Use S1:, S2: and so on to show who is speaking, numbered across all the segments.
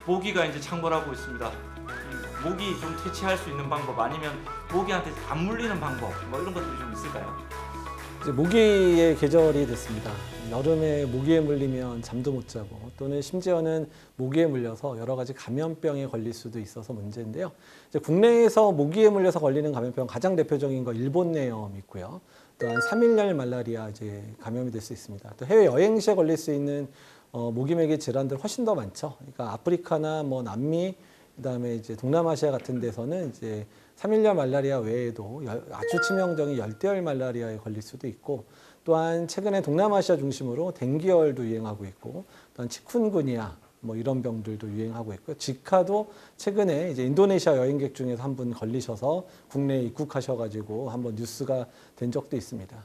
S1: 모기가 이제 창궐하고 있습니다. 이 모기 좀 퇴치할 수 있는 방법 아니면 모기한테 안 물리는 방법 뭐 이런 것들이 좀 있을까요?
S2: 이제 모기의 계절이 됐습니다. 여름에 모기에 물리면 잠도 못 자고 또는 심지어는 모기에 물려서 여러 가지 감염병에 걸릴 수도 있어서 문제인데요. 이제 국내에서 모기에 물려서 걸리는 감염병 가장 대표적인 거 일본내염 있고요. 또한 3일열 말라리아 이제 감염이 될 수 있습니다. 또 해외 여행 시에 걸릴 수 있는 모기맥의 질환들 훨씬 더 많죠. 그러니까 아프리카나 뭐 남미 그다음에 이제 동남아시아 같은 데서는 이제 3일열 말라리아 외에도 아주 치명적인 열대열 말라리아에 걸릴 수도 있고 또한 최근에 동남아시아 중심으로 댕기열도 유행하고 있고 또한 치쿤구니아 뭐 이런 병들도 유행하고 있고요. 지카도 최근에 이제 인도네시아 여행객 중에서 한 분 걸리셔서 국내에 입국하셔가지고 한번 뉴스가 된 적도 있습니다.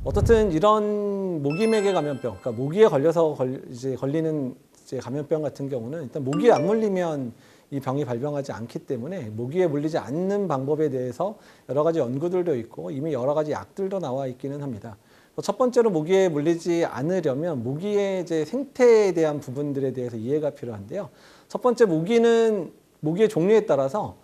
S2: 어떻든 이런 모기맥의 감염병, 그러니까 모기에 걸려서 이제 걸리는 이제 감염병 같은 경우는 일단 모기에 안 물리면 이 병이 발병하지 않기 때문에 모기에 물리지 않는 방법에 대해서 여러 가지 연구들도 있고 이미 여러 가지 약들도 나와 있기는 합니다. 첫 번째로 모기에 물리지 않으려면 모기의 이제 생태에 대한 부분들에 대해서 이해가 필요한데요. 첫 번째 모기의 종류에 따라서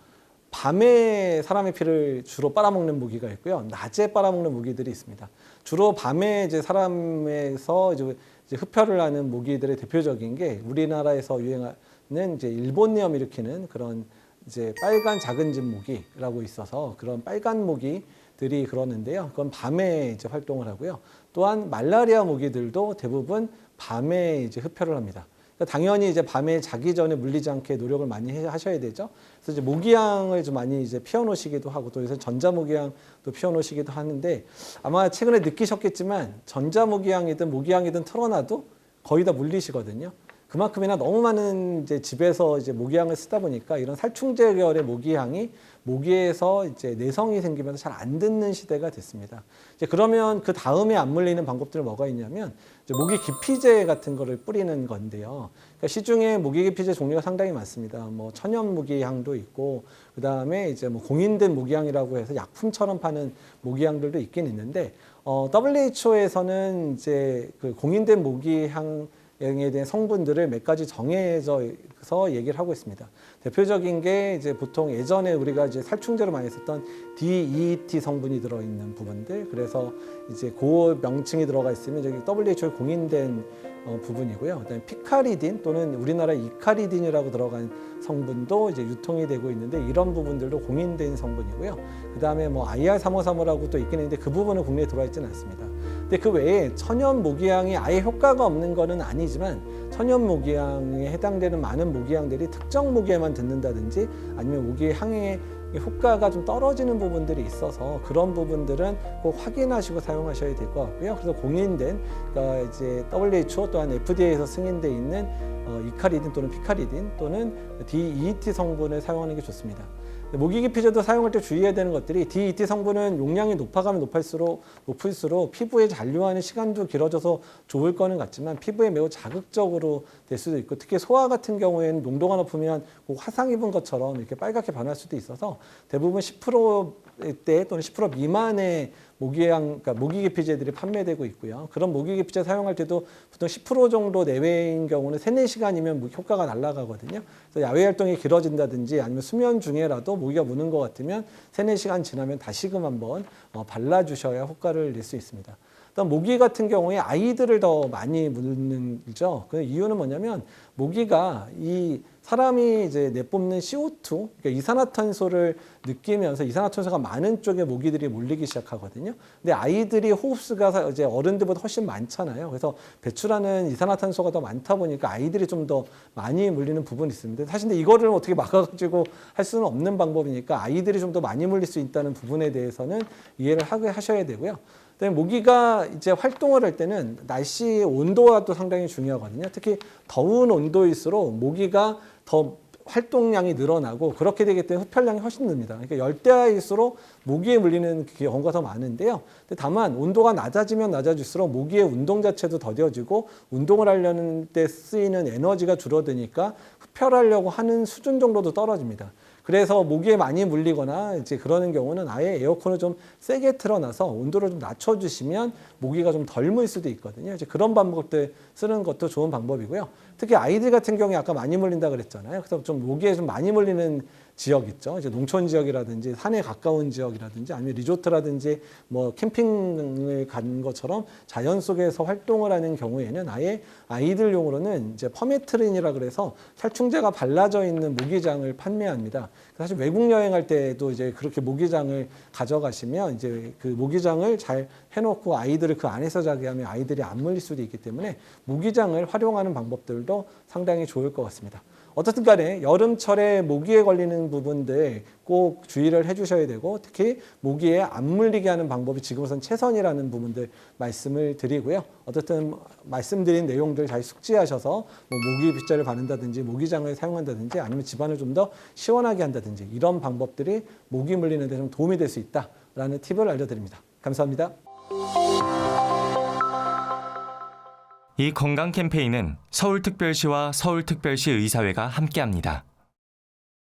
S2: 밤에 사람의 피를 주로 빨아먹는 모기가 있고요. 낮에 빨아먹는 모기들이 있습니다. 주로 밤에 이제 사람에서 이제 흡혈을 하는 모기들의 대표적인 게 우리나라에서 유행하는 이제 일본내염 일으키는 그런 이제 빨간 작은 집 모기라고 있어서 그런 빨간 모기들이 그러는데요. 그건 밤에 이제 활동을 하고요. 또한 말라리아 모기들도 대부분 밤에 이제 흡혈을 합니다. 당연히 이제 밤에 자기 전에 물리지 않게 노력을 많이 하셔야 되죠. 그래서 이제 모기향을 좀 많이 이제 피워놓으시기도 하고 또 요새 전자모기향도 피워놓으시기도 하는데 아마 최근에 느끼셨겠지만 전자모기향이든 모기향이든 틀어놔도 거의 다 물리시거든요. 그만큼이나 너무 많은 이제 집에서 이제 모기향을 쓰다 보니까 이런 살충제 계열의 모기향이 모기에서 이제 내성이 생기면서 잘 안 듣는 시대가 됐습니다. 이제 그러면 그 다음에 안 물리는 방법들은 뭐가 있냐면 이제 모기 기피제 같은 거를 뿌리는 건데요. 그러니까 시중에 모기 기피제 종류가 상당히 많습니다. 뭐 천연 모기향도 있고 그 다음에 이제 뭐 공인된 모기향이라고 해서 약품처럼 파는 모기향들도 있긴 있는데 WHO에서는 이제 그 공인된 모기향 에 대한 성분들을 몇 가지 정해서 얘기를 하고 있습니다. 대표적인 게 이제 보통 예전에 우리가 이제 살충제로 많이 썼던 DEET 성분이 들어있는 부분들, 그래서 이제 그 명칭이 들어가 있으면 저기 WHO 공인된 부분이고요. 그다음에 피카리딘 또는 우리나라 이카리딘이라고 들어간 성분도 이제 유통이 되고 있는데 이런 부분들도 공인된 성분이고요. 그다음에 뭐 IR353호라고 또 있긴 있는데 그 부분은 국내에 들어와 있지는 않습니다. 근데 그 외에 천연 모기향이 아예 효과가 없는 거는 아니지만 천연 모기향에 해당되는 많은 모기향들이 특정 모기에만 듣는다든지 아니면 모기의 향의 효과가 좀 떨어지는 부분들이 있어서 그런 부분들은 꼭 확인하시고 사용하셔야 될 것 같고요. 그래서 공인된 그러니까 이제 WHO 또한 FDA에서 승인돼 있는 이카리딘 또는 피카리딘 또는 DEET 성분을 사용하는 게 좋습니다. 모기 기피제도 사용할 때 주의해야 되는 것들이 DEET 성분은 용량이 높아가면 높을수록 피부에 잔류하는 시간도 길어져서 좋을 거는 같지만 피부에 매우 자극적으로 될 수도 있고 특히 소아 같은 경우에는 농도가 높으면 화상 입은 것처럼 이렇게 빨갛게 변할 수도 있어서 대부분 10%대 또는 10% 미만의 그러니까 모기 기피제들이 판매되고 있고요. 그런 모기 기피제 사용할 때도 보통 10% 정도 내외인 경우는 3, 4시간이면 효과가 날아가거든요. 그래서 야외 활동이 길어진다든지 아니면 수면 중에라도 모기가 무는 것 같으면 3, 4시간 지나면 다시금 한번 발라주셔야 효과를 낼 수 있습니다. 일단 모기 같은 경우에 아이들을 더 많이 물죠. 그 이유는 뭐냐면 모기가 이 사람이 이제 내뿜는 CO2, 그러니까 이산화탄소를 느끼면서 이산화탄소가 많은 쪽에 모기들이 몰리기 시작하거든요. 근데 아이들이 호흡수가 이제 어른들보다 훨씬 많잖아요. 그래서 배출하는 이산화탄소가 더 많다 보니까 아이들이 좀 더 많이 물리는 부분이 있습니다. 사실 근데 이거를 어떻게 막아가지고 할 수는 없는 방법이니까 아이들이 좀 더 많이 물릴 수 있다는 부분에 대해서는 이해를 하셔야 되고요. 모기가 이제 활동을 할 때는 날씨 온도와도 상당히 중요하거든요. 특히 더운 온도일수록 모기가 더 활동량이 늘어나고 그렇게 되기 때문에 흡혈량이 훨씬 늡니다. 그러니까 열대야일수록 모기에 물리는 경우가 더 많은데요. 근데 다만 온도가 낮아지면 낮아질수록 모기의 운동 자체도 더뎌지고 운동을 하려는 때 쓰이는 에너지가 줄어드니까 흡혈하려고 하는 수준 정도도 떨어집니다. 그래서 모기에 많이 물리거나 이제 그러는 경우는 아예 에어컨을 좀 세게 틀어놔서 온도를 좀 낮춰주시면 모기가 좀 덜 물 수도 있거든요. 이제 그런 방법들 쓰는 것도 좋은 방법이고요. 특히 아이들 같은 경우에 아까 많이 물린다 그랬잖아요. 그래서 좀 모기에 좀 많이 물리는 지역 있죠. 이제 농촌 지역이라든지 산에 가까운 지역이라든지 아니면 리조트라든지 뭐 캠핑을 간 것처럼 자연 속에서 활동을 하는 경우에는 아예 아이들용으로는 이제 퍼메트린이라 그래서 살충제가 발라져 있는 모기장을 판매합니다. 사실 외국 여행할 때도 이제 그렇게 모기장을 가져가시면 이제 그 모기장을 잘 해놓고 아이들을 그 안에서 자게 하면 아이들이 안 물릴 수도 있기 때문에 모기장을 활용하는 방법들도 상당히 좋을 것 같습니다. 어떻든 간에 여름철에 모기에 걸리는 부분들 꼭 주의를 해주셔야 되고 특히 모기에 안 물리게 하는 방법이 지금으로선 최선이라는 부분들 말씀을 드리고요. 어쨌든 말씀드린 내용들 잘 숙지하셔서 뭐 모기 빗자를 바른다든지 모기장을 사용한다든지 아니면 집안을 좀 더 시원하게 한다든지 이런 방법들이 모기 물리는 데 좀 도움이 될 수 있다라는 팁을 알려드립니다. 감사합니다.
S3: 이 건강 캠페인은 서울특별시와 서울특별시 의사회가 함께합니다.